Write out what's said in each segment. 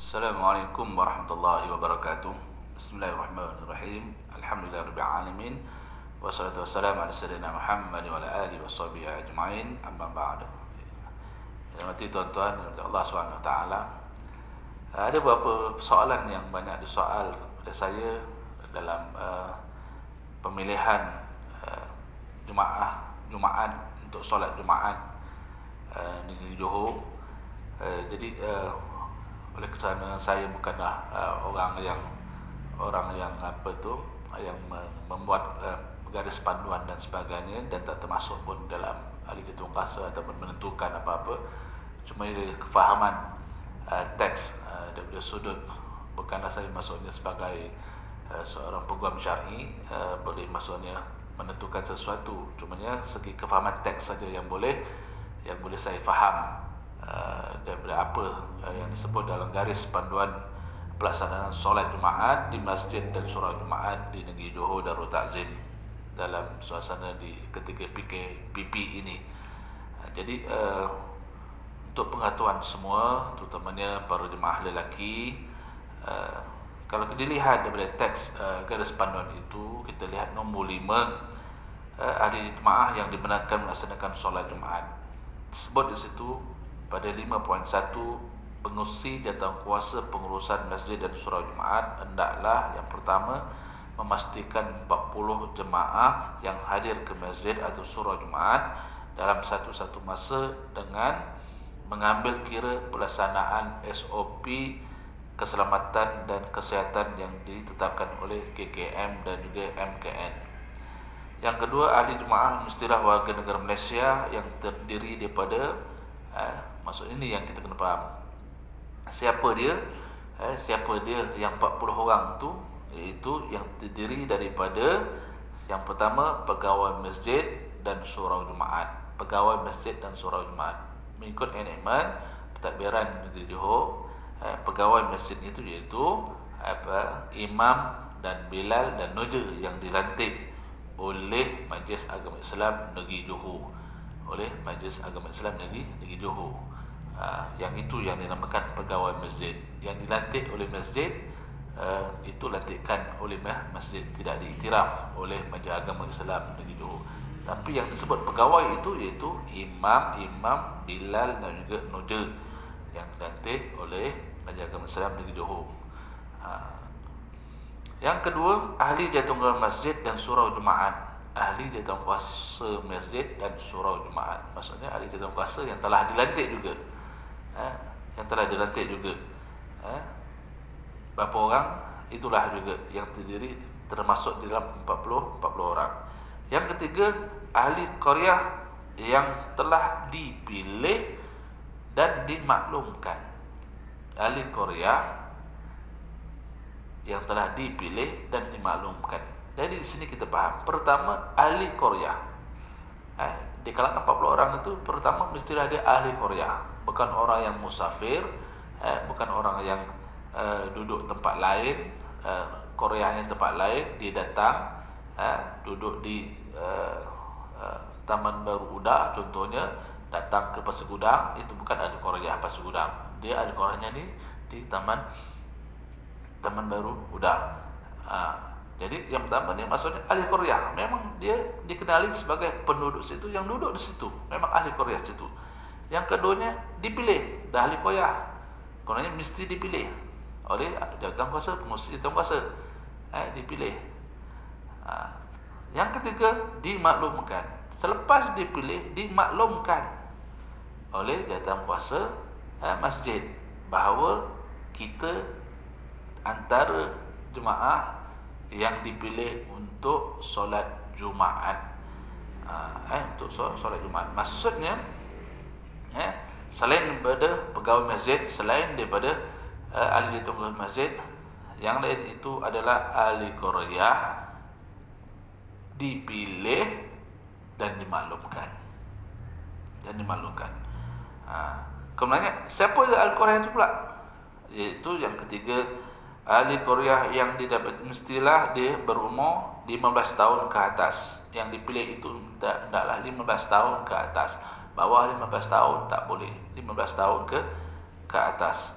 Assalamualaikum warahmatullahi wabarakatuh. Bismillahirrahmanirrahim. Alhamdulillahirabbil alamin. Wassalatu wassalamu ala sayyidina Muhammad wa ala alihi washabihi ajmain. Amma ba'du. Hormati tuan-tuan Allah Subhanahu wa taala. Ada beberapa soalan yang banyak disoal kepada saya dalam pemilihan Jumaat untuk solat Jumaat negeri Johor. Jadi oleh kerana saya bukanlah orang yang membuat garis panduan dan sebagainya, dan tak termasuk pun dalam ahli ketua kuasa ataupun menentukan apa-apa, cuma dari kefahaman teks daripada sudut, bukanlah saya maksudnya sebagai seorang peguam syar'i boleh maksudnya menentukan sesuatu, cumanya segi kefahaman teks saja yang boleh saya faham daripada apa yang disebut dalam garis panduan pelaksanaan solat Jumaat di masjid dan surau Jumaat di negeri Johor Darul Ta'zim dalam suasana di ketika PKPP ini. Jadi untuk pengetahuan semua, terutamanya para jemaah lelaki, kalau dilihat daripada teks garis panduan itu, kita lihat nombor 5, ahli jemaah yang dibenarkan melaksanakan solat Jumaat. Sebut di situ pada 5.1, pengurusi jawatankuasa pengurusan masjid dan surau Jumaat hendaklah yang pertama memastikan 40 jemaah yang hadir ke masjid atau surau Jumaat dalam satu-satu masa dengan mengambil kira pelaksanaan SOP keselamatan dan kesihatan yang ditetapkan oleh KKM dan juga MKN. Yang kedua, ahli jemaah mestilah warga negara Malaysia yang terdiri daripada maksud ini yang kita kena faham. Siapa dia yang 40 orang tu, iaitu yang terdiri daripada yang pertama pegawai masjid dan surau Jumaat. Pegawai masjid dan surau Jumaat mengikut enakmen pentadbiran negeri Johor, pegawai masjid itu iaitu imam dan bilal dan noja yang dilantik oleh Majlis Agama Islam Negeri Johor, negeri Johor. Yang itu yang dinamakan pegawai masjid, yang dilantik oleh masjid, itu lantikan oleh masjid, tidak diiktiraf oleh Majlis Agama Islam Negeri Johor. Tapi yang disebut pegawai itu iaitu imam, bilal dan juga noja yang dilantik oleh Majlis Agama Islam Negeri Johor. Yang kedua, ahli jawatankuasa masjid dan surau Jumaat. Ahli jawatankuasa masjid dan surau Jumaat, maksudnya ahli jawatankuasa yang telah dilantik juga. Berapa orang? Itulah juga yang terdiri, termasuk di dalam 40 orang. Yang ketiga, ahli qaryah yang telah dipilih dan dimaklumkan. Ahli qaryah yang telah dipilih dan dimaklumkan. Jadi di sini kita faham. Pertama, ahli qaryah. Di kalangan 40 orang itu pertama mestilah dia ahli qaryah, bukan orang yang musafir, bukan orang yang duduk tempat lain, qaryahnya tempat lain, dia datang duduk di Taman Baru Uda contohnya, datang ke Pasir Gudang, itu bukan ahli qaryah Pasir Gudang. Dia ahli qaryahnya di Taman Baru Uda. Jadi yang pertama ni maksudnya ahli qaryah, memang dia dikenali sebagai penduduk situ, yang duduk di situ memang ahli qaryah situ. Yang keduanya dipilih, dah ahli qaryah, kononnya mesti dipilih oleh jawatankuasa, pengurusi jawatankuasa, dipilih. Yang ketiga, dimaklumkan. Selepas dipilih, dimaklumkan oleh jawatankuasa masjid bahawa kita antara jemaah yang dipilih untuk solat Jumaat, untuk solat Jumaat. Maksudnya, selain daripada pegawai masjid, selain daripada ahli jawatankuasa masjid, yang lain itu adalah ahli qaryah dipilih dan dimaklumkan. Kemudian siapa ahli qaryah itu pula? Iaitu yang ketiga, ahli qaryah yang didapat mestilah dia berumur 15 tahun ke atas. Yang dipilih itu hendaklah 15 tahun ke atas. Bawah 15 tahun tak boleh, 15 tahun ke atas.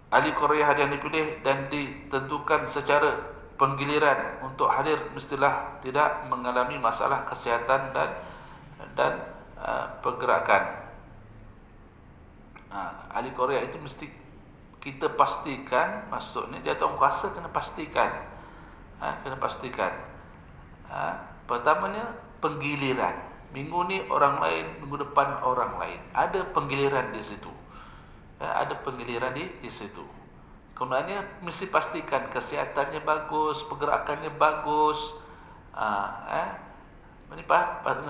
ahli Korea yang dipilih dan ditentukan secara penggiliran untuk hadir mestilah tidak mengalami masalah kesihatan dan pergerakan. Ahli Korea itu mesti kita pastikan, maksudnya jawatankuasa kena pastikan, kena pastikan. Pertamanya penggiliran. Minggu ni orang lain, minggu depan orang lain. Ada penggiliran di situ. Ada penggiliran di situ. Kemudiannya mesti pastikan kesehatannya bagus, pergerakannya bagus. Ini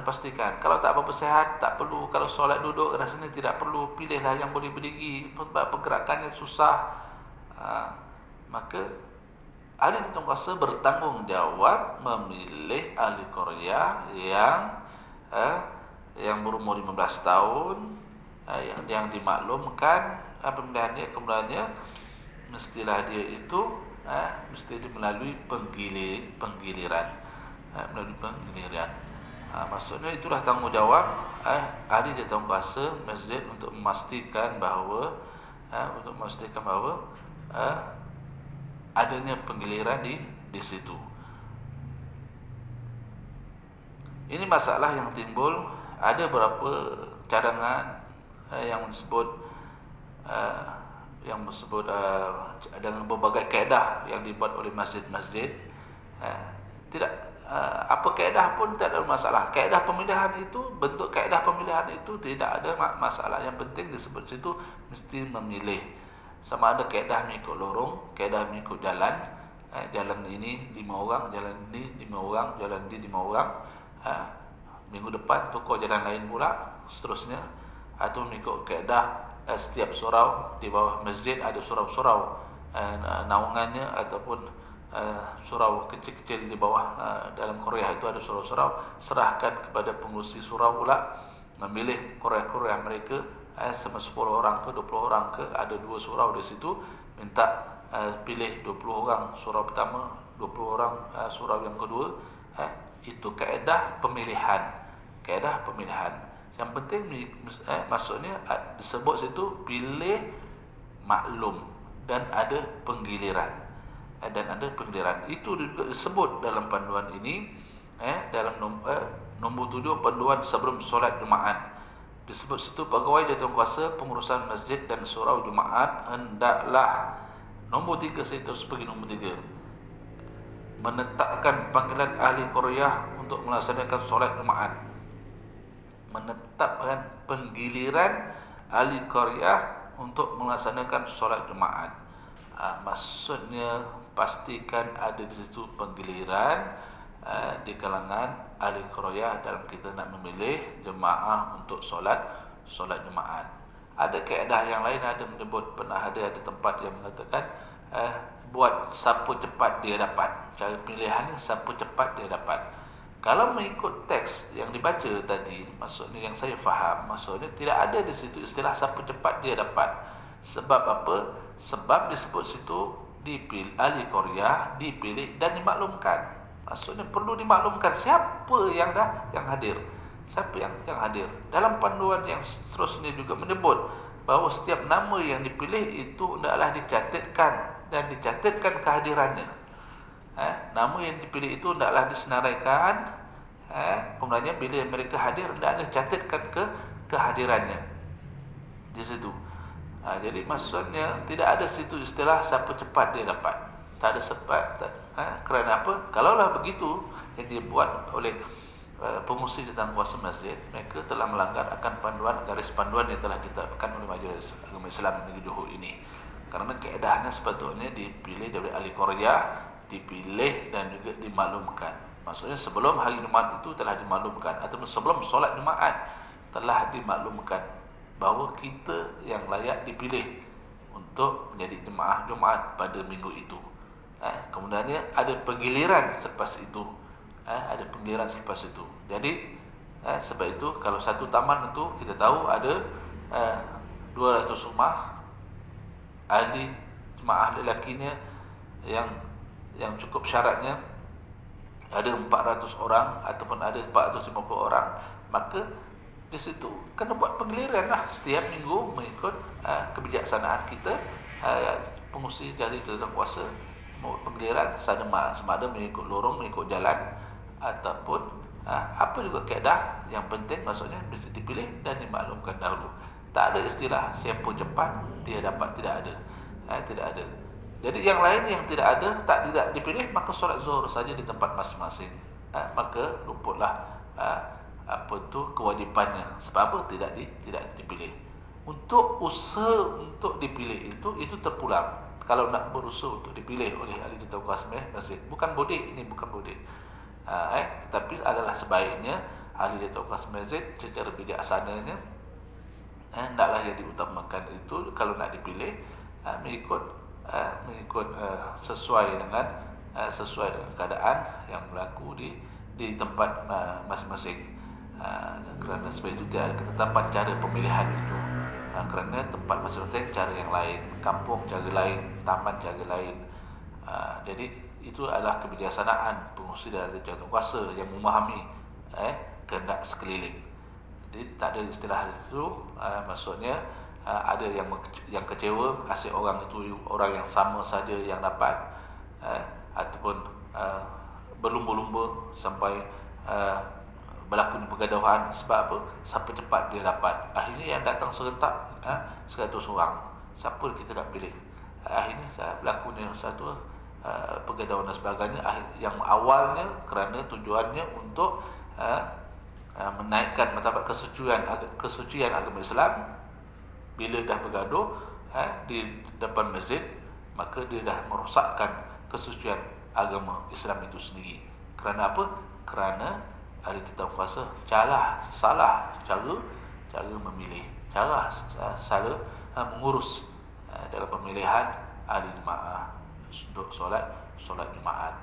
pastikan. Kalau tak apa sehat, tak perlu. Kalau solat duduk rasanya tidak perlu. Pilihlah yang boleh berdiri. Sebab pergerakannya susah. Maka ahli jawatankuasa bertanggungjawab memilih ahli Korea yang berumur 15 tahun, yang dimaklumkan pemilihannya. Kemudiannya mestilah dia itu mesti melalui penggiliran, melalui penggiliran. Maksudnya itulah tanggungjawab ahli jawatankuasa masjid untuk memastikan bahawa adanya penggiliran di situ. Ini masalah yang timbul. Ada beberapa cadangan yang disebut dengan berbagai kaedah yang dibuat oleh masjid-masjid. Tidak apa kaedah pun tak ada masalah. Kaedah pemilihan itu, bentuk kaedah pemilihan itu tidak ada masalah. Yang penting disebut situ mesti memilih. Sama ada kaedah mengikut lorong, kaedah mengikut jalan. Jalan ini 5 orang, jalan ini 5 orang, jalan ini 5 orang. Minggu depan tukar jalan lain pula, seterusnya. Atau mengikut kaedah setiap surau di bawah masjid ada surau-surau naungannya, ataupun surau kecil-kecil di bawah. Dalam Korea itu ada surau-surau. Serahkan kepada pengurusi surau pula memilih Korea mereka, sama 10 orang ke 20 orang ke. Ada 2 surau di situ, minta pilih 20 orang surau pertama, 20 orang surau yang kedua. Itu kaedah pemilihan. Kaedah pemilihan. Yang penting maksudnya disebut situ pilih maklum dan ada penggiliran. Dan ada penggiliran. Itu juga disebut dalam panduan ini, dalam nombor 7 panduan sebelum solat Jumaat. Disebut situ pegawai jawatankuasa pengurusan masjid dan surau Jumaat hendaklah, nombor 3 saya terus pergi nombor 3, menetapkan panggilan ahli Korea untuk melaksanakan solat Jumaat. Menetapkan penggiliran ahli Korea untuk melaksanakan solat Jumaat. Maksudnya pastikan ada di situ penggiliran di kalangan ahli Korea dalam kita nak memilih jemaah untuk solat Jumaat. Ada kaedah yang lain, ada menyebut, pernah ada tempat yang mengatakan buat siapa cepat dia dapat. Cara pilihannya siapa cepat dia dapat. Kalau mengikut teks yang dibaca tadi, maksudnya yang saya faham, maksudnya tidak ada di situ istilah siapa cepat dia dapat. Sebab apa? Sebab disebut situ dipilih ahli Korea, dipilih dan dimaklumkan. Maksudnya perlu dimaklumkan siapa yang hadir. Siapa yang hadir. Dalam panduan yang seterusnya juga menyebut bahawa setiap nama yang dipilih itu hendaklah dicatatkan dan dicatatkan kehadirannya. Nama yang dipilih itu hendaklah disenaraikan. Kemudiannya bila mereka hadir, hendaklah dicatatkan kehadirannya di situ. Jadi maksudnya tidak ada situ istilah siapa cepat dia dapat. Tak ada sebab. Kerana apa? Kalaulah begitu yang dibuat oleh pengurusi jawatankuasa masjid, mereka telah melanggar akan garis panduan yang telah ditetapkan oleh Majlis Agama Islam Negeri Johor ini. Kerana keedahnya sepatutnya dipilih dari ahli Korea, dipilih dan juga dimaklumkan. Maksudnya sebelum hari Jumaat itu telah dimaklumkan, atau sebelum solat Jumaat telah dimaklumkan bahawa kita yang layak dipilih untuk menjadi jemaah Jumaat pada minggu itu. Kemudiannya ada penggiliran selepas itu. Ada penggiliran selepas itu. Jadi sebab itu kalau satu taman itu kita tahu ada 200 rumah, ahli jemaah lelakinya yang cukup syaratnya ada 400 orang ataupun ada 450 orang, maka di situ kena buat penggiliran lah setiap minggu mengikut kebijaksanaan kita. pengurusi jadi dalam kuasa penggiliran sama ada mengikut lorong, mengikut jalan ataupun apa juga kaedah. Yang penting maksudnya mesti dipilih dan dimaklumkan dahulu. Tak ada istilah siapa cepat dia dapat, tidak ada. Tidak ada. Jadi yang lain yang tidak ada, tidak dipilih, maka solat zuhur saja di tempat masing-masing. Maka luputlah apa tu kewajipannya. Sebab apa tidak dipilih. Untuk usaha untuk dipilih itu terpulang. Kalau nak berusaha untuk dipilih oleh ahli tauqas masjid, bukan bodek, ini bukan bodek. Tetapi adalah sebaiknya ahli tauqas masjid secara bijaksananya hendaklah yang diutamakan itu kalau nak dipilih mengikut sesuai dengan keadaan yang berlaku di tempat masing-masing. Kerana sebab itu tidak ada ketetapan cara pemilihan itu. Kerana tempat masing-masing cara yang lain, kampung cara lain, taman cara lain. Jadi itu adalah kebijaksanaan pengurusi dan jawatan kuasa yang memahami kehendak sekeliling. Jadi tak ada istilah itu. Maksudnya ada yang kecewa, asyik orang itu orang yang sama saja yang dapat, ataupun berlumba-lumba sampai berlaku pergaduhan. Sebab apa? Siapa cepat dia dapat. Akhirnya yang datang serentak 100 orang. Siapa kita nak pilih? Akhirnya berlakunya satu pergaduhan dan sebagainya. Yang awalnya kerana tujuannya untuk menaikkan martabat kesucian agama Islam. Bila dah bergaduh di depan masjid, maka dia dah merosakkan kesucian agama Islam itu sendiri. Kerana apa? Kerana ahli tauqas salah cara memilih, cara salah mengurus dalam pemilihan ahli jemaah untuk solat Jumaat.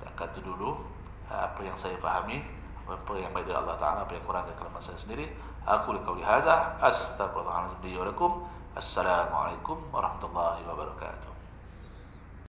Setakat itu dulu apa yang saya fahami, apa yang baik dari Allah Ta'ala, apa yang kurang dari kalimat saya sendiri. Aku liqauli hadza, astaghfirullahaladzim li wa lakum. Assalamualaikum warahmatullahi wabarakatuh.